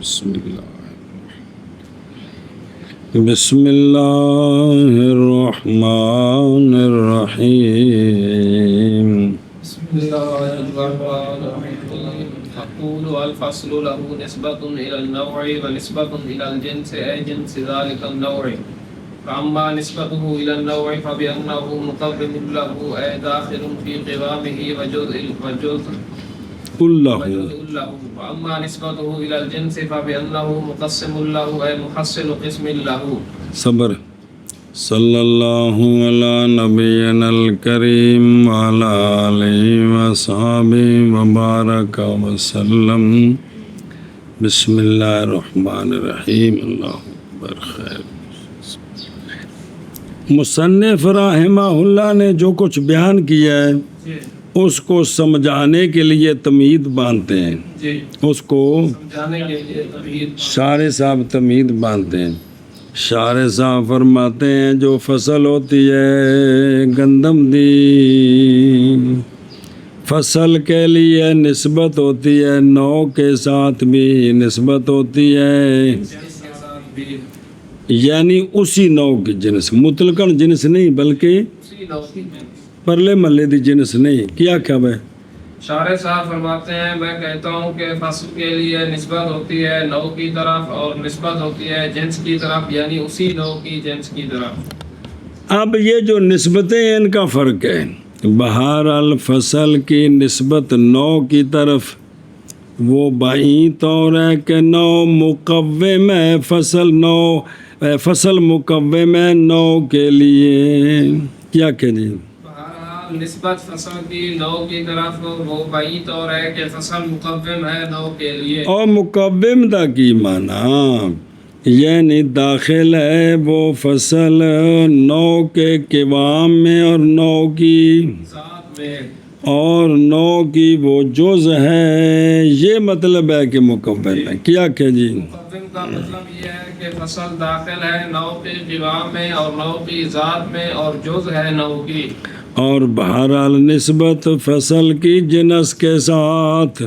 بسم اللہ الرحمن الرحیم بسم اللہ الرحمن الرحیم أقول الفصل له نسبة إلى النوع ونسبة إلى الجنس أي جنس ذلك النوع فأما نسبته إلى النوع فبأنه مقوم له أي داخل في قوامه وجزء اللہ له وأما نسبته إلى الجنس فبأنه مقسم له أي محصل قسم له. صبر. صلی اللہ علی نبینا الکریم وعلی آلہ وصحبہ وبارک وسلم. بسم اللہ الرحمن الرحیم. اللہ اکبر. خیر. مصنف رحمہ اللہ نے جو کچھ بیان کیا ہے اس کو سمجھانے کے لیے تمہید باندھتے ہیں. اس کو شارح صاحب تمہید باندھتے ہیں. شارح صاحب فرماتے ہیں جو فصل ہوتی ہے گندم دی، فصل کے لیے نسبت ہوتی ہے، نوع کے ساتھ بھی نسبت ہوتی ہے، یعنی اسی نوع کی جنس، مطلقاً جنس نہیں بلکہ پرلے محلے دی جنس نہیں. کیا کیا بھائی؟ شارح صاحب فرماتے ہیں میں کہتا ہوں کہ فصل کے لیے نسبت ہوتی ہے نوع کی طرف اور نسبت ہوتی ہے جنس کی طرف، یعنی اسی نوع کی جنس کی طرف. اب یہ جو نسبتیں ہیں ان کا فرق ہے. بہرحال فصل کی نسبت نوع کی طرف وہ بائیں طور ہے کہ نوع مقوم ہے، فصل مقوم ہے نوع کے لیے. کیا کہ جی نسبت فصل کی نوع کی طرف وہ بائیں طور ہے کہ فصل مقوم ہے نوع کے لیے. اور مقوم دا کی معنی یعنی داخل ہے وہ فصل نوع کے قوام میں اور نوع کی ذات میں اور نوع کی وہ جز ہے. یہ مطلب ہے کہ مقوم ہے. کیا کہ جی مقوم کا مطلب یہ ہے کہ فصل داخل ہے نوع کے قوام میں اور نوع کی ذات میں اور جز ہے نوع کی. اور بہرحال نسبت فصل کی جنس کے ساتھ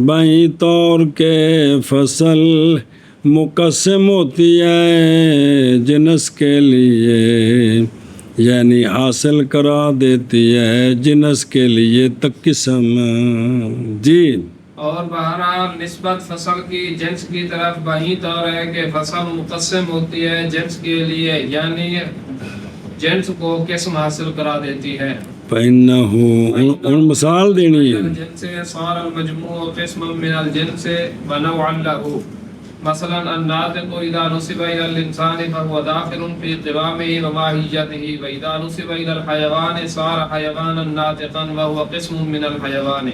بائیں طور کے فصل مقسم ہوتی ہے جنس کے لیے، یعنی حاصل کرا دیتی ہے جنس کے لیے قسم. جی اور بہرحال نسبت فصل کی جنس کی طرف بائیں طور ہے کہ فصل مقسم ہوتی ہے جنس کے لیے، یعنی جنس کو قسم حاصل کرا دیتی ہے. فإنه ان مثال دینی ہے. الجنس صار المجموع قسما من الجنس ونوعا له. مثلا الناطق اذا نسب الى الانسان فهو داخل في قوامه وماهيته، واذا نسب الى الحيوان صار حيوانا ناطقا وهو قسم من الحيوان.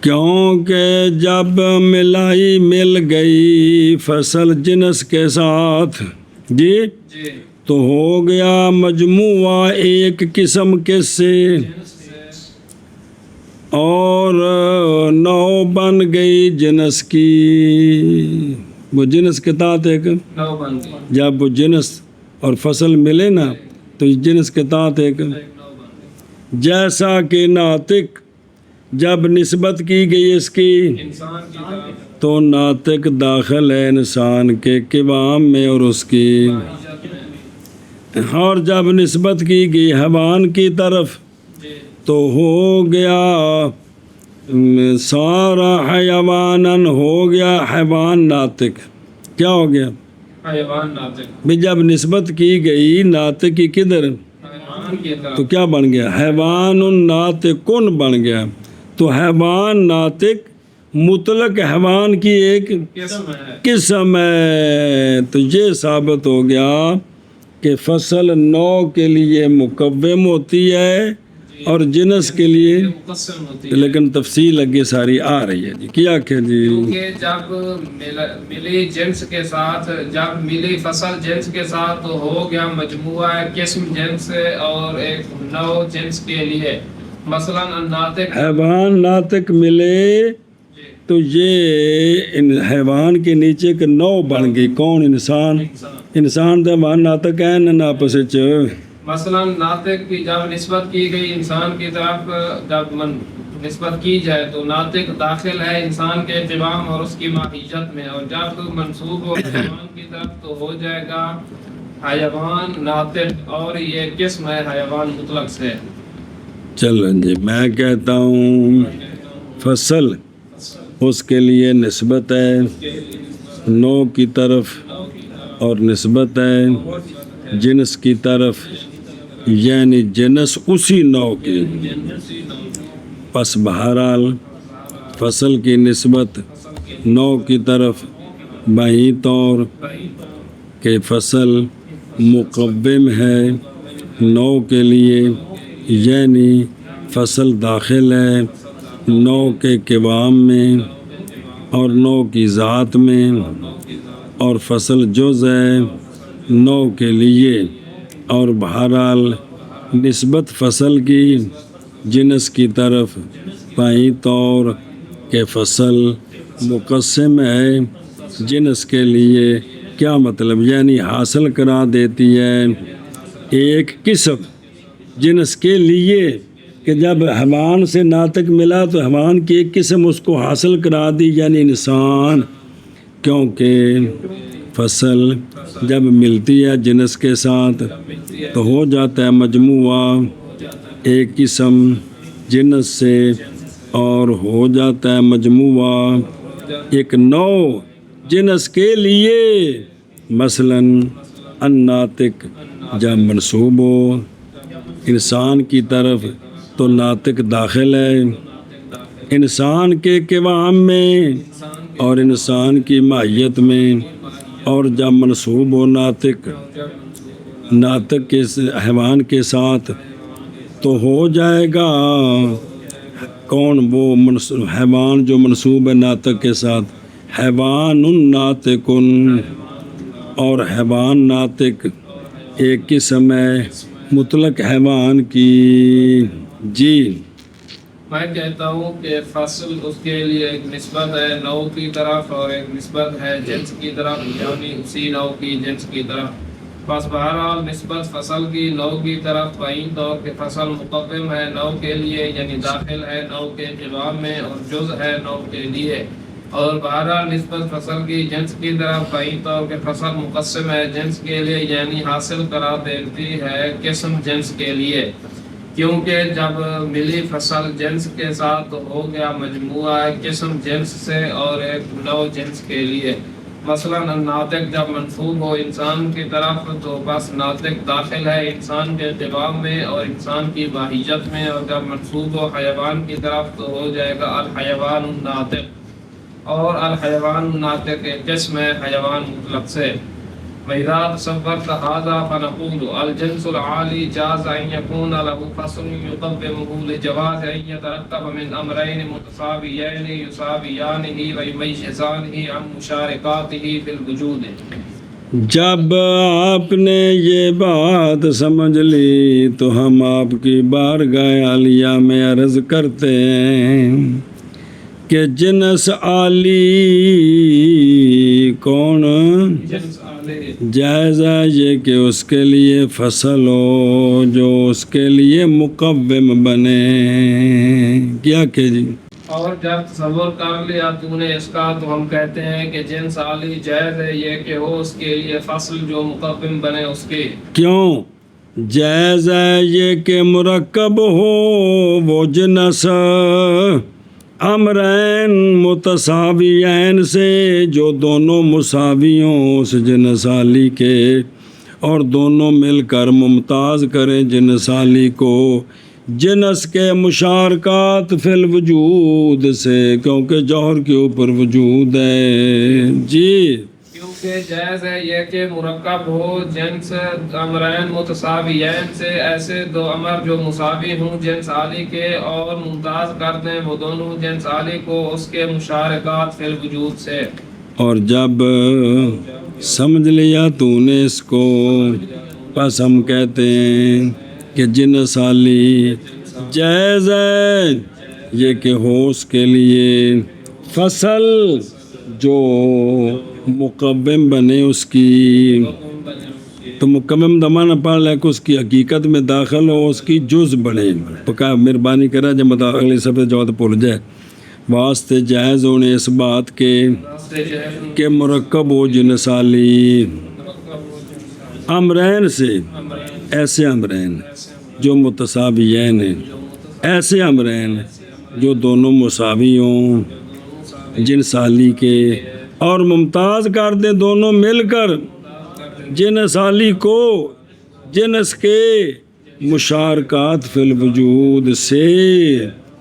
کیونکہ جب مل گئی فصل جنس کے ساتھ جی تو ہو گیا مجموعہ ایک قسم کے سے اور نوع بن گئی جنس کی. وہ جنس کے تحت ایک جب وہ جنس اور فصل ملے نا تو جنس کے تحت ایک جیسا کہ ناطق جب نسبت کی گئی اس کی تو ناطق داخل ہے انسان کے قوام میں اور اس کی، اور جب نسبت کی گئی حیوان کی طرف تو ہو گیا سارا حیواناً، ہو گیا حیوان ناطق. کیا ہو گیا حیوان ناطق؟ بھی جب نسبت کی گئی ناطق کی کدھر تو کیا بن گیا حیوان ناطقن بن گیا. تو حیوان ناطق مطلق حیوان کی ایک قسم ہے. تو یہ ثابت ہو گیا کہ فصل نوع کے لیے مقوم ہوتی ہے اور جنس کے لیے مقسم ہوتی ہے. لیکن تفصیل اگے ساری آ رہی ہے. جی کیا کہ جی کیونکہ جب ملی جنس کے ساتھ، جب ملی فصل جنس کے ساتھ تو ہو گیا مجموعہ قسم جنس اور ایک نوع جنس کے لیے. مثلا الناطق حیوان ناطق ملے تو یہ حیوان کے نیچے ایک نوع بن گئی. کون؟ انسان تو حیوان ناطق ہے نا آپس مثلا ناطق کی جب نسبت کی گئی انسان کی طرف، جب نسبت کی جائے تو ناطق داخل ہے انسان کے انتظام اور اس کی ماہیت میں، اور جب منسوب ہو حیوان کی طرف تو ہو جائے گا حیوان ناطق، اور یہ قسم ہے حیوان مطلق سے۔ چلو جی، میں کہتا ہوں فصل اس کے لیے نسبت ہے نو کی طرف اور نسبت ہے جنس کی طرف، یعنی جنس اسی نو کی۔ پس بہرحال فصل کی نسبت نو کی طرف بہی طور کہ فصل مقوم ہے نو کے لیے، یعنی فصل داخل ہے نو کے قوام میں اور نو کی ذات میں، اور فصل جز ہے نو کے لیے، اور بہرحال نسبت فصل کی جنس کی طرف بہی طور کہ فصل مقسم ہے جنس کے لیے۔ کیا مطلب؟ یعنی حاصل کرا دیتی ہے ایک قسم جنس کے لیے، کہ جب حیوان سے ناطق ملا تو حیوان کی ایک قسم اس کو حاصل کرا دی، یعنی انسان، کیونکہ فصل جب ملتی ہے جنس کے ساتھ تو ہو جاتا ہے مجموعہ ایک قسم جنس سے، اور ہو جاتا ہے مجموعہ ایک نو جنس کے لیے۔ مثلا الناطق جب منسوب ہو انسان کی طرف تو ناطق داخل ہے انسان کے قوام میں اور انسان کی ماہیت میں، اور جب منسوب ہو ناطق کے حیوان کے ساتھ تو ہو جائے گا کون؟ وہ حیوان جو منسوب ہے ناطق کے ساتھ، حیوان ناطق، اور حیوان ناطق ایک قسم ہے مطلق حیوان کی۔ جی میں کہتا ہوں کہ فصل اس کے لیے ایک نسبت ہے نو کی طرف اور ایک نسبت ہے جنس کی طرف، یعنی اسی نو کی جنس کی طرف۔ بس بہرحال نسبت فصل کی نو کی طرف بہی طور کہ فصل مقدم ہے نو کے لیے، یعنی داخل ہے نو کے جواب میں اور جز ہے نو کے لیے، اور بہرحال نسبت فصل کی جنس کی طرف بہی طور کہ فصل مقسم ہے جنس کے لیے، یعنی حاصل کرا دیتی ہے قسم جنس کے لیے، کیونکہ جب ملی فصل جنس کے ساتھ ہو گیا مجموعہ قسم جنس سے اور ایک نو جنس کے لیے۔ مثلا ناطق جب منسوب ہو انسان کی طرف تو بس ناطق داخل ہے انسان کے جواب میں اور انسان کی ماہیت میں، اور جب منسوب ہو حیوان کی طرف تو ہو جائے گا الحیوان الناطق، اور الحیوان الناطق ایک قسم ہے حیوان مطلق سے۔ وَإِذَا تَصَوَّرْتَ هَذَا فَنَقُولُ الْجِنْسُ الْعَالِي جَازَ أَنْ يَكُونَ لَهُ فَصْلٌ يُقَوِّمُهُ لِجَوَازِ أَنْ يَتَرَتَّبَ مِنْ أَمْرَيْنِ مُتَسَاوِيَيْنِ يُسَاوِيَانِهِ وَيُمَيِّزَانِهِ عَنْ مُشَارِكَاتِهِ فِي الْوُجُودِ۔ جب آپ نے یہ بات سمجھ لی تو ہم آپ کی بارگاہ عالیہ میں عرض کرتے ہیں کہ جنس عالی کون؟ جائز ہے یہ کہ اس کے لیے فصل ہو جو اس کے لیے مقوم بنے۔ کیا کہ جی؟ اور جب تصور کر لیا تو نے اس کا تو ہم کہتے ہیں کہ جنس عالی جائز ہے یہ کہ ہو اس کے لیے فصل جو مقوم بنے اس کے۔ کیوں جائز ہے یہ کہ مرکب ہو وہ جنس امرین متساویین سے، جو دونوں مساوی ہوں اس جنس عالی کے، اور دونوں مل کر ممتاز کریں جنس عالی کو جنس کے مشارکات فی الوجود سے، کیونکہ جوہر کے اوپر وجود ہے۔ جی کیونکہ جائز ہے یہ کہ مرکب ہو جنس امرین متساویین سے، ایسے دو امر جو مساوی ہوں جنس عالی کے اور ممتاز کر دیں وہ دونوں جنس عالی کو اس کے مشارکات فی الوجود سے۔ اور جب سمجھ لیا تو نے اس کو، پس ہم کہتے ہیں کہ جنس عالی جائز ہے یہ کہ ہو اس کے لیے فصل جو مقوم بنے اس کی، تو مکمم دمانہ پڑھ لے کہ اس کی حقیقت میں داخل ہو، اس کی جز بڑھے. پکا مہربانی کرا جب اگلی صفحے جواب بھول جائے. واسطے جائز ہونے اس بات کے کہ مرکب ہو جنسالی امرین سے، ایسے امرین جو متساویین ہیں، ایسے امرین جو دونوں مساوی ہوں جنسالی کے، اور ممتاز کر دیں دونوں مل کر جنسالی کو جنس کے مشارکات فی الوجود سے.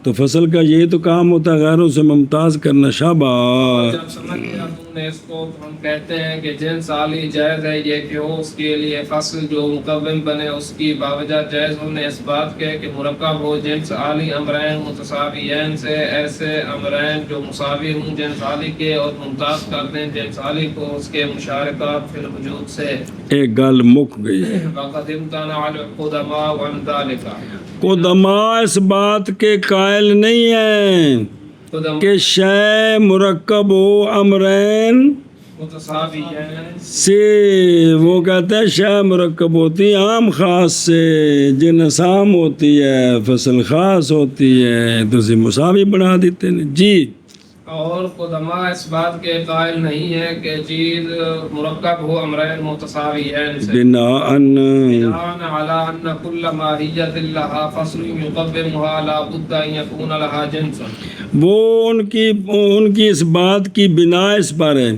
تو فصل کا یہ تو کام ہوتا ہے غیروں سے ممتاز کرنا. شاباش. جب سمجھ لیا تم نے اس کو، تو ہم کہتے ہیں کہ جنس عالی جائز ہے یہ کہ ہو اس کے لیے فصل جو مقوم بنے، اس کی باوجہ جائز ہونے اس بات کے کہ مرکب ہو جنس عالی امرین متساویین سے، ایسے امرین جو مساوی ہوں جنس عالی کے، اور ممتاز کر دیں جنس عالی کو اس کے مشارکات فی الوجود سے. ایک گل مک گئی. وقد امتنع القدماء عن ذلك. قدماء اس بات کے قائل نہیں ہیں کہ شے مرکب ہو امرین متساویین سے. وہ کہتے ہیں شے مرکب ہوتی ہے عام خاص سے، جنس عام ہوتی ہے، فصل خاص ہوتی ہے، تو اسے مساوی بنا دیتے ہیں. جی. اور قدماء اس بات کے قائل نہیں ہے کہ چیز مرکب ہو امرین متساویین سے، بناءً بناءً علی ان کل ماہیۃ لها فصل یقومها لا بد ان یکون لها جنس. وہ ان کی اس بات کی بنا اس پر ہے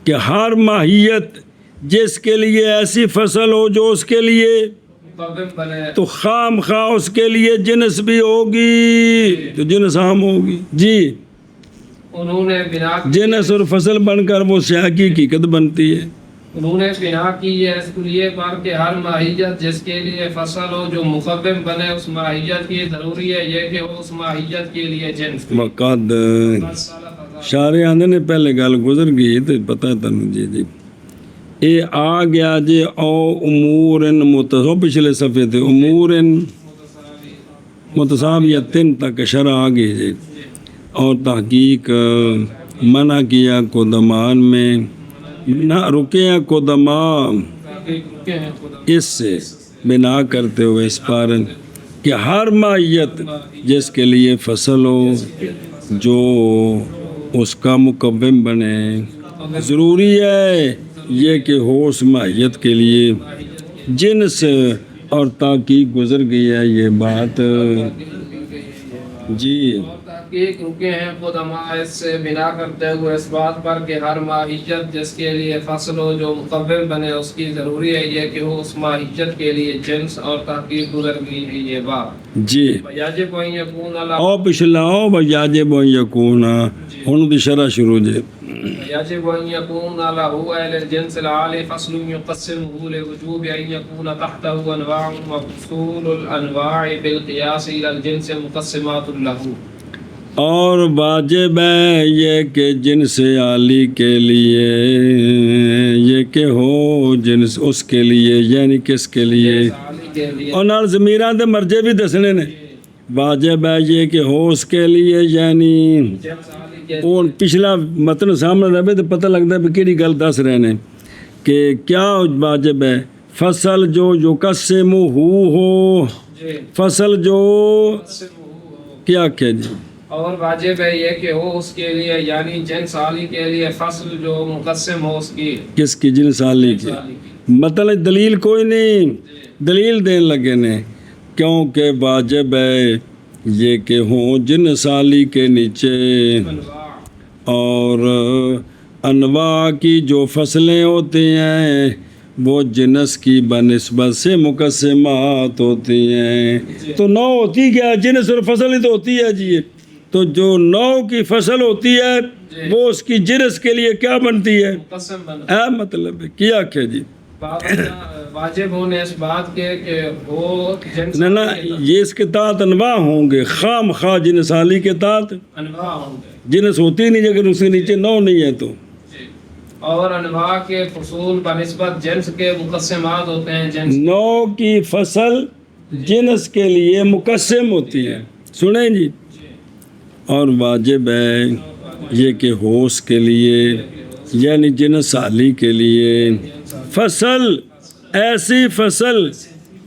کہ ہر ماہیت جس کے لیے ایسی فصل ہو جو اس کے لیے مقوم بنے، تو خام خواہ اس کے لیے جنس بھی ہوگی، تو جنس عام ہوگی. جی. انہوں نے بنا جنس اور فصل بن کر وہ سیاہ کی حقیقت بنتی ہے. انہوں نے بنا کی ہے اس لیے پر کہ ہر ماہیت جس کے لیے فصل ہو جو مقوم بنے، اس ماہیت کی ضروری ہے یہ کہ وہ اس ماہیت کے لیے جنس. وقد شارع آندے نے پہلے گل گزر گئی تو پتہ ہے تنوں. جی جی اے آ گیا جی. او امور متصو پچھلے صفحے تھے امور متساویتن تک شرح آ گئی جی. اور تحقیق منع کیا قدمان میں، نہ رکے ہیں قدما اس سے بنا کرتے ہوئے اس پر کہ ہر ماہیت جس کے لیے فصل ہو جو اس کا مقوم بنے، ضروری ہے یہ کہ ہو اس ماہیت کے لیے جنس. اور تحقیق گزر گئی ہے یہ بات. جی. تحقیق رکے ہیں قدماء اس سے بنا کرتے ہوئے اس بات پر کہ ہر ماہیت جس کے لیے فصل ہو جو مقوم بنے، اس کی ضروری ہے یہ کہ وہ اس ماہیت کے لیے جنس. اور تحقیق گزر گئی ہے یہ بات. جی. یجب ان یکون او پچھلا او یجب ان یکون ان دی شرح شروع جی. یجب ان یکون له اہل الجنس العالی فصل یقسمه لوجوب ان یکون تحته انواع وفصول الانواع بالقیاس الى الجنس مقسمات له. اور واجب ہے یہ کہ جنس عالی کے لیے یہ کہ ہو جنس اس کے لیے، یعنی کس کے لیے، اور نال ضمیراں دے مرجے بھی دسنے نے. واجب ہے یہ کہ ہو اس کے لیے، یعنی اور پچھلا متن سامنے رہے تو پتہ لگتا ہے کہ کیڑی گل دس رہے ہیں کہ کیا واجب ہے. فصل جو یقسم ہو، فصل جو کیا کیا جی. اور واجب ہے یہ کہ ہو اس کے لیے، یعنی جنس عالی کے لیے فصل جو مقسم ہو اس کی. کس کی؟ جنس عالی کی. مطلب دلیل کوئی نہیں، دلیل دین لگے نے کیونکہ واجب ہے یہ کہ ہوں جنس عالی کے نیچے اور انواع کی جو فصلیں ہوتی ہیں وہ جنس کی بنسبت سے مقسمات ہوتی ہیں. تو نو ہوتی کیا؟ جنس اور فصل ہی تو ہوتی ہے جی. تو جو نو کی فصل ہوتی ہے وہ اس کی جنس کے لیے کیا بنتی ہے؟ مطلب کیا کیا جی. واجب ہونے اس بات کے کہ وہ جنس نہ یہ اس کے تحت انواع ہوں گے، خام خواہ جنس عالی کے تحت انواع ہوں گے. جنس ہوتی نہیں اگر اس کے نیچے نو نہیں ہے تو. اور انواع کے فصول بنسبت جنس کے مقسمات ہوتے ہیں. جنس نو کی فصل جنس کے لیے مقسم ہوتی ہے. سنیں جی. اور واجب ہے یہ کہ ہو اس کے لیے، یعنی جنس عالی کے لیے فصل ایسی فصل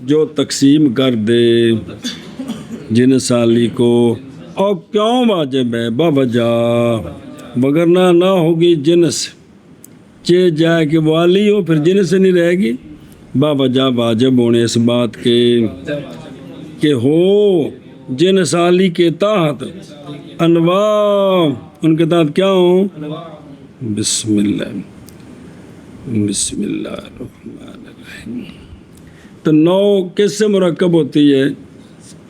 جو تقسیم کر دے جنس سالی کو، اور کیوں واجب ہے؟ باوجہ، وگرنہ نہ ہوگی جنس، چہ جائے کہ والی ہو پھر جنس نہیں رہے گی۔ باوجہ واجب ہونے اس بات کے کہ ہو جنس سالی کے تحت انواع، ان کے تحت کیا ہوں؟ بسم اللہ الرحمن الرحیم۔ تو 9 کس سے مرکب ہوتی ہے؟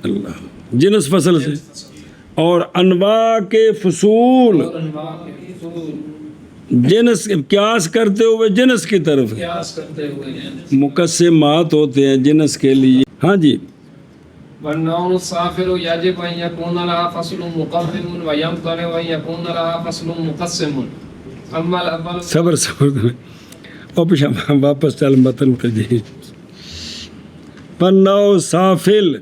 اللہ، جنس فصل سے، اور انواع کے فصول جنس قیاس کرتے ہوئے جنس کی طرف مقسمات ہوتے ہیں جنس کے لیے۔ ہاں جی، والنوع الصافر يجب أن يكون لها فصل مقدم ويمتنع أن يكون لها فصل مقسم. أما الأول صبر اور پیچھے واپس چل متن پہ جی۔ والنوع صافل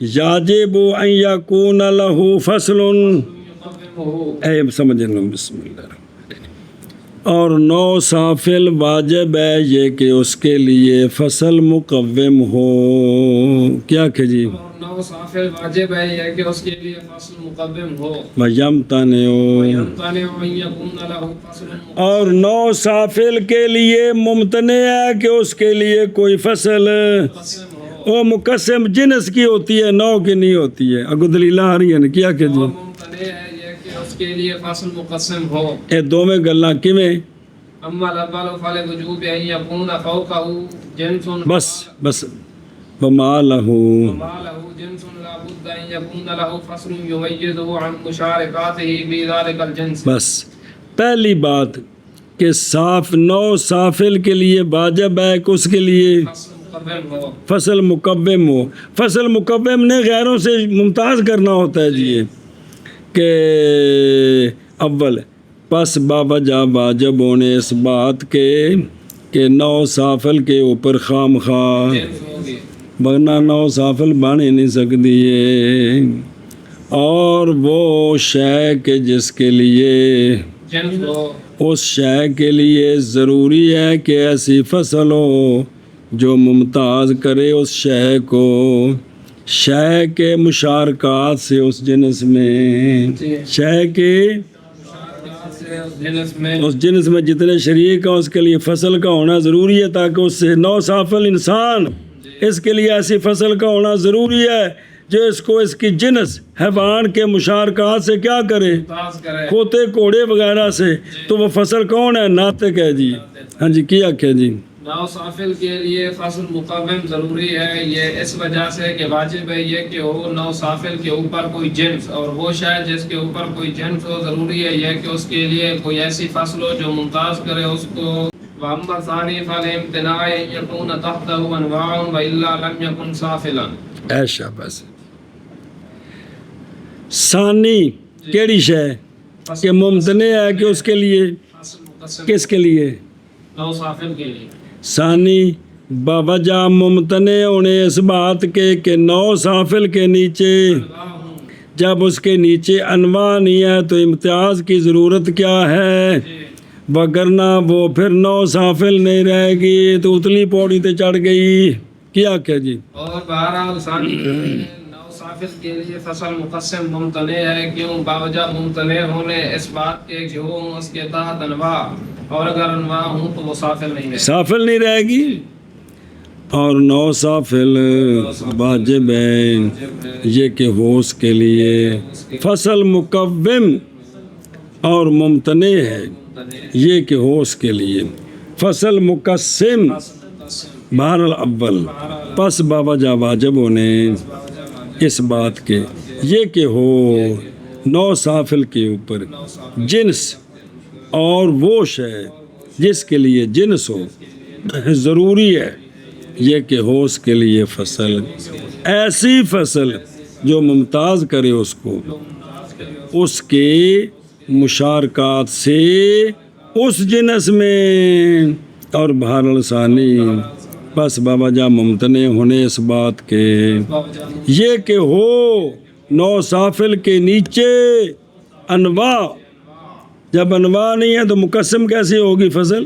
یاجب ان یکون له فصل، يقدمه اے سمجھ لو، بسم اللہ الرحمن الرحیم۔ اور نوع صافل واجب ہے یہ کہ اس کے لیے فصل مقوم ہو، کیا کہ جی؟ والنوع صافر واجب ہے یہ کہ اس کے لیے فصل مقدم ہو، وَيَمْتَنِعُ، ويمتنع أن يكون له فصل مقسم. اور نوع صافل کے لیے ممتنع ہے کہ اس کے لیے کوئی فصل ہو وہ مقسم جنس کی ہوتی ہے، نوع کی نہیں ہوتی ہے۔ اگو دلیلہ آ رہی ہے نا، کیا کہ جی؟ اور ممتنع ہے یہ کہ اس کے لیے فصل مقسم ہو۔ اے دو میں گلاں کیویں؟ اما الاول فلوجوب ان يكون فوقه جنس بس وما له، وما له جنس لا بد ان يكون له فصل يميزه عن مشاركاته في ذلك الجنس. بس پہلی بات کہ صاف نوع صافل کے لیے واجب ہے کہ اس کے لیے فصل مقدم ہو، فصل مقوم ہو۔ فصل مقوم نے غیروں سے ممتاز کرنا ہوتا ہے جی، کہ اول پس باوجہ واجب ہونے اس بات کے کہ نوع صافل کے اوپر خام خواہ، جنس ہوگی ورنہ نوع صافل بن ہی نہیں سکتی ہے۔ اور وہ شے کہ جس کے لیے جنس ہو، اس شے کے لیے ضروری ہے کہ ایسی فصل ہو جو ممتاز کرے اس شے کو شے کے مشارکات سے اس جنس میں، شے کے جنس میں اس جنس میں جتنے شریک ہیں اس کے لیے فصل کا ہونا ضروری ہے، تاکہ اس سے نوع صافل انسان، اس کے لیے ایسی فصل کا ہونا ضروری ہے جو اس کو اس کی جنس حیوان کے مشارکات سے کیا کرے، ممتاز کرے۔ کھوتے کوڑے وغیرہ سے۔ تو وہ فصل کون ہے؟ ناطق ہے جی۔ ہاں جی، کیا کہ جی؟ نوع صافل کے لیے فصل مقوم ضروری ہے، یہ اس وجہ سے کہ واجب ہے یہ کہ ہو نوع صافل کے اوپر کوئی جنس، اور وہ شاید جس کے اوپر کوئی جنس ہو ضروری ہے یہ کہ اس کے لیے کوئی ایسی فصل ہو جو ممتاز کرے اس کو۔ وَأَمَّا الثَّانِي فَالِامْتِنَاعُ أَن يَكُونَ تَحْتَهُ أَنْوَاعٌ وَإِلَّا لَمْ يَكُنْ صَافِلًا. ایشا بس ثانی کیڑی شے کہ ممتنع ہے کہ اس کے لیے، فصل مقسم کس کے لیے؟ نوع صافل کے لیے ثانی باوجہ ممتنع ہونے اس بات کے کہ نوع صافل کے نیچے جب اس کے نیچے انواع نہیں ہے تو امتیاز کی ضرورت کیا ہے؟ وگرنہ وہ پھر نوع صافل نہیں رہے گی، تو اتلی پوڑی تے چڑھ گئی، کیا کہ جی؟ اور بہرحال ثانی نوع صافل کے لیے فصل مقسم ممتنع ہے، کیوں؟ باوجہ ممتنع ہونے اس بات کے کہ ہوں اس کے تحت انواع، اور اگر انواع ہوں تو وہ صافل نہیں ہے، صافل نہیں رہے گی۔ اور نوع صافل واجب ہے یہ کہ ہو اس کے لیے فصل مقوم، اور ممتنع ہے یہ کہ ہو اس کے لیے فصل مقسم۔ بہرحال اول پس باوجہ واجب ہونے اس بات کے یہ کہ ہو نوع صافل کے اوپر جنس، اور وہ شے جس کے لیے جنس ہو ضروری ہے یہ کہ ہو اس کے لیے فصل، ایسی فصل جو ممتاز کرے اس کو اس کے مشارکات سے اس جنس میں۔ اور بہرحال ثانی پس باوجہ ممتنع ہونے اس بات کے یہ کہ ہو نوع صافل کے نیچے انواع، جب انواع نہیں ہے تو مقسم کیسی ہوگی فصل؟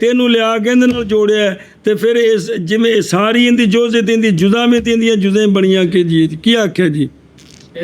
ਤੈਨੂੰ ਲਿਆ ਕੇ ਇਹਦੇ ਨਾਲ ਜੋੜਿਆ ਤੇ ਫਿਰ ਇਸ ਜਿਵੇਂ ਸਾਰੀ ਇਹਦੀ ਜੁਜ਼ ਇਹਦੀ ਜੁਜ਼ਾਮਤ ਇਹਦੀਆਂ ਜੁਜ਼ੇ ਬਣੀਆਂ ਕਿ ਜੀ ਕੀ ਆਖਿਆ ਜੀ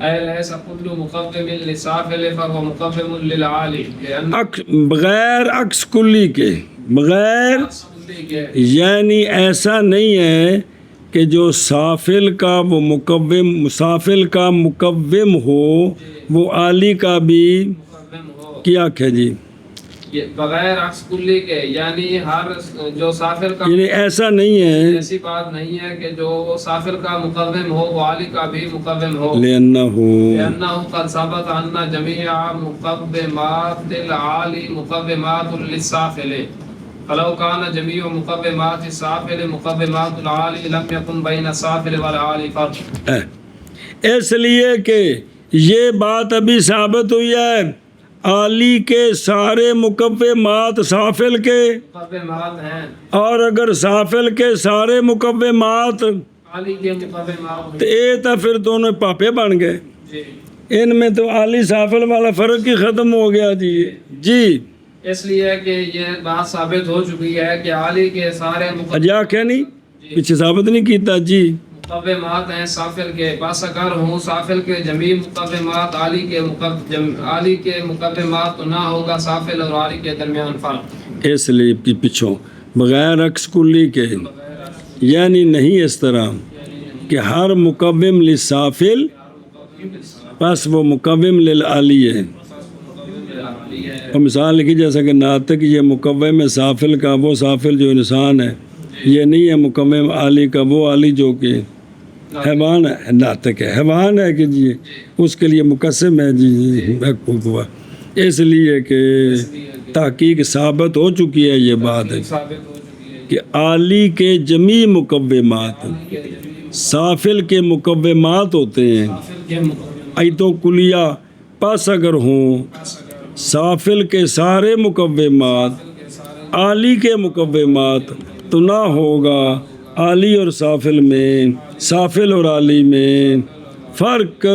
أي ليس كل مقوم للسافل فهو مقوم للعالي لأن بغیر عکس کلی کے، بغیر یعنی ایسا نہیں ہے کہ جو سافل کا وہ مقوم، سافل کا مقوم ہو وہ عالی کا بھی مقوم ہو کیا ہے جی، بغیر عکس کلی کے، یعنی ہر جو سافل کا یعنی ایسا نہیں ہے ایسی بات نہیں ہے کہ جو سافل کا مقوم ہو وہ عالی کا بھی مقوم ہو، لأنه قد ثبت أن جميع مقومات العالي مقومات للسافل فلو كان جميع مقومات السافل مقومات العالي لم يكن بين السافل والعالي فرق. اس لیے کہ یہ بات ابھی ثابت ہوئی ہے عالی کے سارے مقومات سافل کے، مقومات ہیں اور اگر سافل کے سارے مقومات عالی کے مقومات تو یہ تو پھر دونوں پاپے بن گئے، جی ان میں تو عالی سافل والا فرق ہی ختم ہو گیا جی. جی اس لیے کہ یہ بات ثابت ہو چکی ہے کہ عالی کے سارے اجا کیا نہیں پیچھے ثابت نہیں کیتا جی، مقومات ہیں سافل کے، بس اگر ہوں سافل کے جمیع مقومات عالی کے عالی کے مقومات تو نہ ہوگا سافل اور عالی کے درمیان فرق. اس لیے پچھوں بغیر عکس کلی کے، یعنی نہیں اس طرح کہ ہر مقوم للسافل پس وہ مقوم للعالی ہے. اور مثال لکھی جیسا کہ ناطق یہ مقوم سافل کا وہ سافل جو انسان ہے، یہ نہیں ہے مقوم عالی کا وہ عالی جو کہ حیوان ہے، ناطق ہے، حیوان ہے کہ جی اس کے لیے مقسم ہے جی حقوق ہوا. اس لیے کہ تحقیق ثابت ہو چکی ہے یہ بات ہے کہ عالی کے جمیع مقومات سافل کے مقومات ہوتے ہیں. ایتو کلیہ پس اگر ہوں سافل کے سارے مقومات عالی کے مقومات تو نہ ہوگا عالی اور سافل میں، سافل اور عالی میں فرق.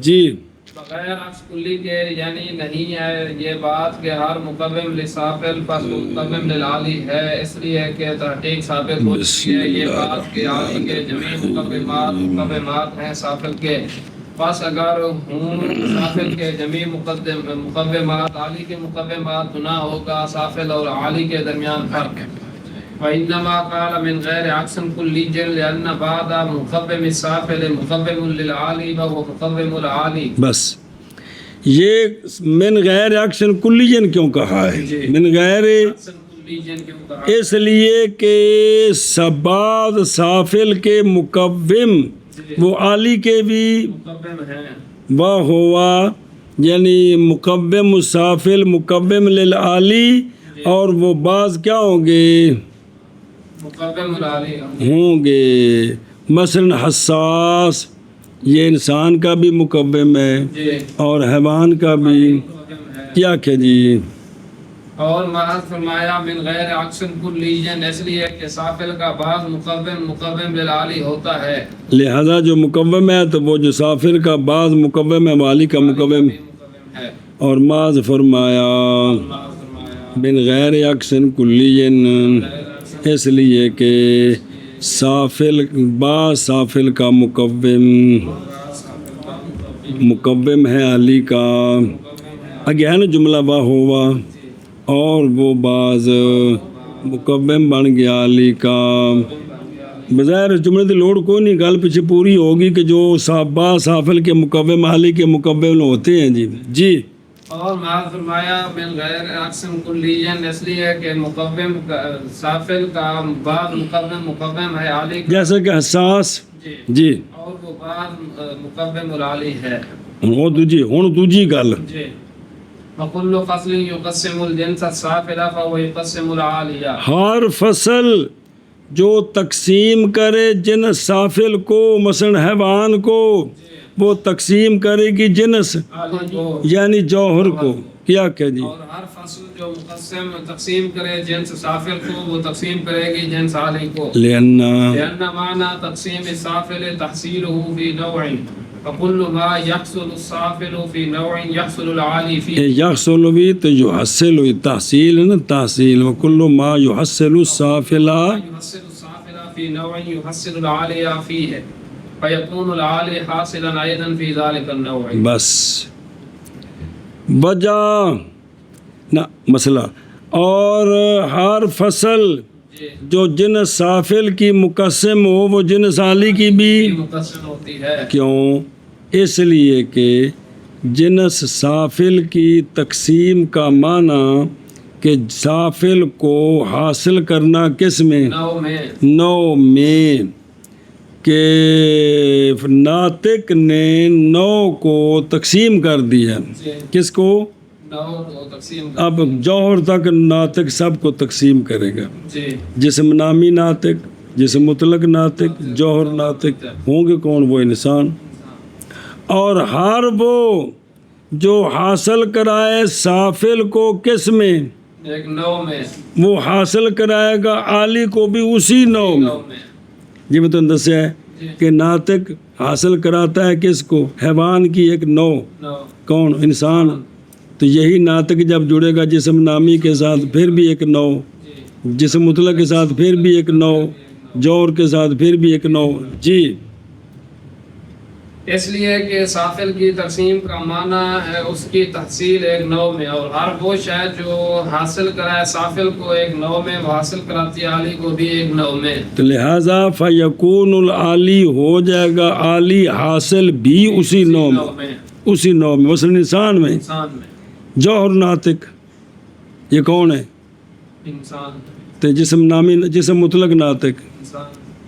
جی بغیر عکس کلی کے یعنی نہیں ہے یہ بات کہ ہر مقوم لسافل پس مقوم للعالی ہے، اس لیے کہ تحقیق ثابت ہو چکی ہے یہ بات کہ عالی کے جمیع مقومات ہیں سافل کے، پس اگر ہوں سافل کے جمیع مقومات عالی کے مقومات تو نہ ہوگا سافل اور عالی کے درمیان فرق. وإنما قال من غير عكس كلي لأن بعد مقوم السافل مقوم للعالي وهو مقوم العالي. بس یہ من غیر عکسن کلیجن کیوں کہا ہے؟ من غیر اس لیے کہ بعض سافل کے مقوم وہ عالی کے بھی وہ ہوا، یعنی مقوم السافل مقوم للعالی، اور وہ بعض کیا ہوں گے ہوں گے مثلا حساس، یہ انسان کا بھی مقوم ہے اور حیوان کا بھی کیا کہ جی. اور ماذ فرمایا من غیر عکس کلیجن اس لیے کہ سافل کا بعض مقوم للعالی ہوتا ہے، لہذا جو مقوم ہے تو وہ جو سافل کا بعض مقوم ہے عالی کا مقوم ہے. اور ماذ فرمایا من غیر عکس کلیجن اس لیے کہ سافل بعض سافل کا مقوم ہے عالی کا، آگے ہے نا جملہ با ہوا، اور وہ بعض مقوم بن گیا علی کا. بظاہر جملے کی لوڑ کوئی نہیں، گل پیچھے پوری ہوگی کہ جو بعض سافل کے مقوم علی کے مقوم ہوتے ہیں. جی جی اور ماذ فرمایا من غیر عکس کلیجن اس لیے کہ مقوم سافل کا بعض مقوم ہے عالی کا، جیسا کہ حساس جی، اور وہ بعض مقوم العالی ہے. ہوں دوجی گل جی وَكُلُّ فَصْلٍ يُقَسِّمُ الْجِنْسَ السَّافِلَ فَهُوَ يُقَسِّمُ الْعَالِيَ. ہر فصل جو تقسیم کرے جنس سافل کو، مثلا حیوان کو، وہ تقسیم کرے گی جنس یعنی جوہر کو، کیا کہ جی. اور ہر فصل جو تقسیم کرے جنس سافل کو وہ تقسیم کرے گی جنس عالی کو. لأن معنی تقسیم السافل تحصیلہ فی نوع فکل ما یحصل السافل فی نوع یحصل العالی فی. یحصل بھی تو یحصل تحصیل نا، تحصیل وکل ما یحصل السافل یحصل السافل فی نوع یحصل العالی فی ہے. فيكون العالي حاصلا أيضا في ذلك النوع. بس وجہ نہ مسئلہ. اور ہر فصل جو جنس سافل کی مقسم ہو وہ جنس عالی کی بھی مقسم ہوتی ہے. کیوں؟ اس لیے کہ جنس سافل کی تقسیم کا معنی کہ سافل کو حاصل کرنا کس میں؟ نو میں. نو میں. کہ ناطق نے نو کو تقسیم کر دیا. کس کو؟ نو کو تقسیم. اب جوہر تک ناطق سب کو تقسیم کرے گا. جی. جسم نامی ناطق، جسم مطلق ناطق، جوہر ناطق ہوں گے کون؟ وہ انسان. اور ہر وہ جو حاصل کرائے سافل کو کس میں؟ ایک نو میں. وہ حاصل کرائے گا عالی کو بھی اسی نو میں. جی میں تو دسیا ہے کہ ناطق حاصل کراتا ہے کس کو؟ حیوان کی ایک نو. کون؟ انسان. تو یہی ناطق جب جڑے گا جسم نامی کے ساتھ پھر بھی ایک نو، جسم مطلق کے ساتھ پھر بھی ایک نو، جوہر کے ساتھ پھر بھی ایک نو. جی. اس لیے کہ سافل کی تقسیم کا معنی ہے اس کی تحصیل ایک نو میں، اور ہر وہ شے جو حاصل کرائے سافل کو ایک نو میں وہ حاصل کراتی ہے عالی کو بھی ایک نو میں. تو لہٰذا فیکون العالی ہو جائے گا عالی حاصل بھی اسی نو میں. اسی نو میں. مثلا انسان میں جوہر ناطق یہ کون ہے؟ انسان. تو جسم نامی، جسم مطلق ناطق،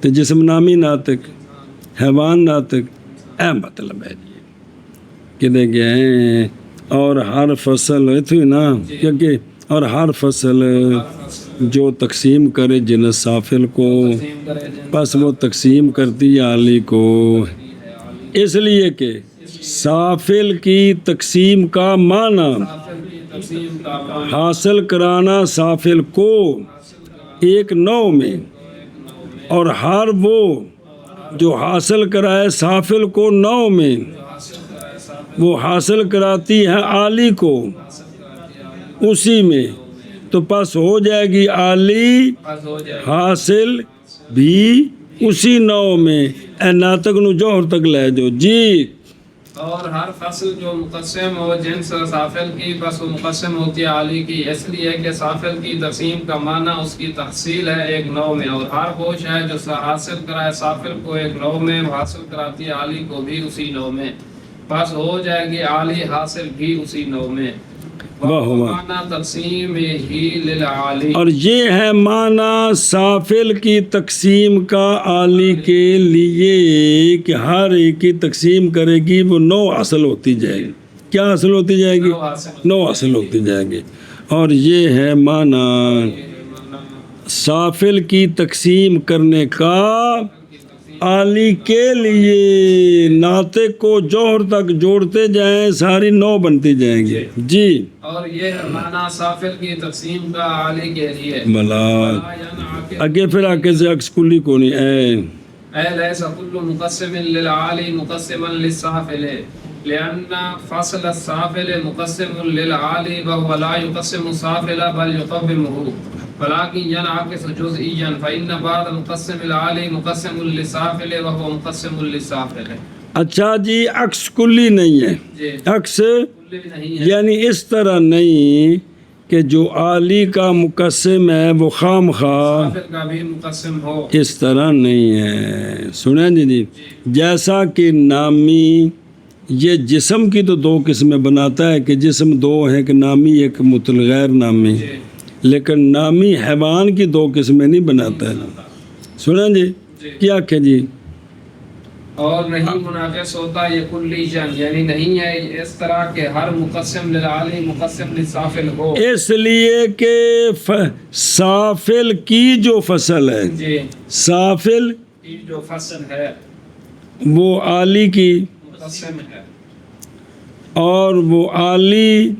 تو جسم نامی ناطق، حیوان ناطق. اے مطلب ہے جی کہ دیکھیں ہیں. اور ہر فصل تھی نا کیونکہ اور ہر فصل جو تقسیم کرے جنس سافل کو بس وہ تقسیم کرتی ہے عالی کو. اس لیے کہ سافل کی تقسیم کا معنی حاصل کرانا سافل کو ایک نو میں، اور ہر وہ جو حاصل کرائے سافل کو نو میں وہ حاصل کراتی ہے عالی کو اسی میں. تو پس ہو جائے گی عالی حاصل بھی اسی نو میں. اے ناطق نو جوہر تک لے جو. جی. اور ہر فصل جو مقسم ہو جنس سافل کی بس وہ مقسم ہوتی ہے عالی کی. اس لیے کہ سافل کی تقسیم کا معنی اس کی تحصیل ہے ایک نو میں، اور ہر وہ شے جو حاصل کرائے سافل کو ایک نو میں وہ حاصل کراتی ہے عالی کو بھی اسی نو میں. بس ہو جائے گی عالی حاصل بھی اسی نو میں. معنی تقسیم ہی للعالی. اور یہ ہے معنی سافل کی تقسیم کا عالی کے لیے کہ ہر ایک کی تقسیم کرے گی وہ نو حاصل ہوتی جائے گی. کیا حاصل ہوتی جائے گی؟ نو حاصل ہوتی جائے گی. اور یہ ہے معنی سافل کی تقسیم کرنے کا عالی کے لیے. ناطق کو جوہر تک جوڑتے جائیں ساری نو بنتی جائیں گی. جی. اور یہ معنی سافل کی تقسیم کا عالی کے لیے. بلا اگے پھر آگے سے عکس کلی کو نہیں. اے لیس کل مقسم للعالی مقسما للسافل لأن فصل السافل مقسم للعالی وهو لا يقسم السافل بل يقومه ولكن ينعكس جزئيا فإن بعض مقسم العالی مقسم للسافل وهو مقسم للسافل. اچھا جی عکس کلی نہیں ہے. عکس یعنی اس طرح نہیں کہ جو عالی کا مقسم ہے وہ خام خواہ کا بھی مقسم ہو. اس طرح نہیں ہے. سنیں جی جیسا کہ نامی یہ جسم کی تو دو قسمیں بناتا ہے کہ جسم دو ہیں کہ نامی ایک مطلق غیر نامی. لیکن نامی حیوان کی دو قسمیں نہیں بناتا ہے. سنیں جی کیا کہ جی اور نہیں مناقص ہوتا یہ کلی جن یعنی نہیں ہے اس طرح کہ ہر مقسم للعالی مقسم للسافل ہو. اس لیے کہ سافل کی جو فصل ہے جی سافل کی جو فصل ہے وہ عالی کی مقسم ہے اور وہ عالی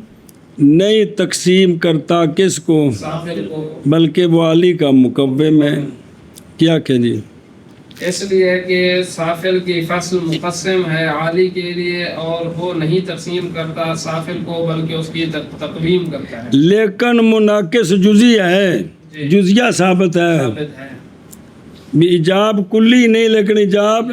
نہیں تقسیم کرتا کس کو؟ سافل کو. بلکہ وہ عالی کا مقوم ہے. کیا کہ جی اس لیے کہ سافل کی فصل مقسم ہے عالی کے لیے اور وہ نہیں تقسیم کرتا سافل کو بلکہ اس کی تقویم کرتا ہے. لیکن مناقص جزیہ ہے. جزیہ ثابت ہے. ایجاب کلی نہیں لیکن ایجاب